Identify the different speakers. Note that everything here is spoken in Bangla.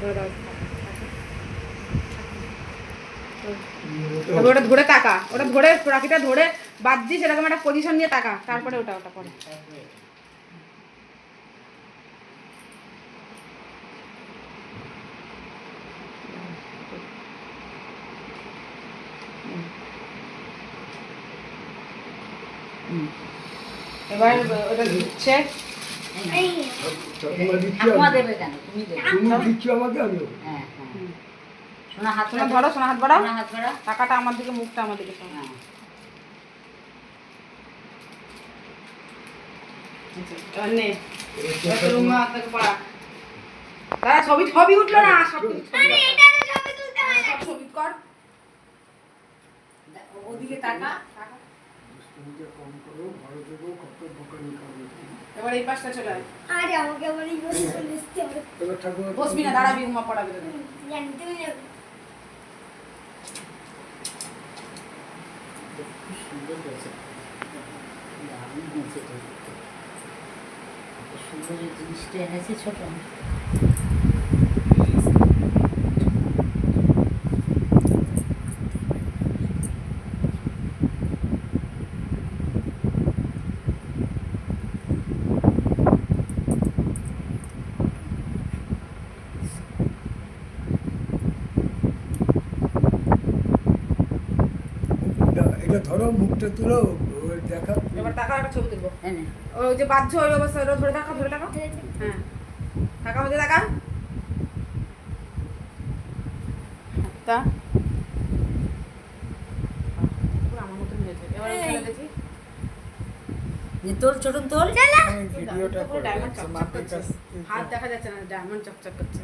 Speaker 1: ধরে দাও। ওটা ধরে তাকা, ওটা ধরে রাখিটা ধরে বাঁধছি সেরকম একটা পজিশন নিয়ে তাকা, তারপরে ওটা পরে। এবার ওটা দিচ্ছে
Speaker 2: দেবে কেন? তুমি দিচ্ছ আমাকে। আমি হ্যাঁ হ্যাঁ সোনা হাত
Speaker 1: ধরো, সোনা হাত বাড়াও,
Speaker 2: হাত বাড়া,
Speaker 1: টাকাটা আমার দিকে, মুখটা আমার দিকে। ছবি উঠলো না, ছবি কর, ওদিকে টাকা। এবার এই পাশটা চলে আয়। বসবি না, দাঁড়াবি, উমা পড়াবে।
Speaker 2: সুন্দর জিনিসটা এনেছে ছোট।
Speaker 3: এটা ধরো, মুখটা তুলো, দেখা।
Speaker 1: এবার টাকা একটা ছবি তুলবো। ওই যে বাধ্য ওই অবস্থা, ধরে টাকা, ধরে টাকা। হ্যাঁ, টাকা মধ্যে টাকা। তা আমার মতন হয়েছে। এবার ওখানে দেখি
Speaker 2: তোর ছোট তোর
Speaker 3: ভিডিওটা করে
Speaker 1: ডায়মন্ড চকচক করছে, হাত দেখা যাচ্ছে না, ডায়মন্ড চকচক করছে।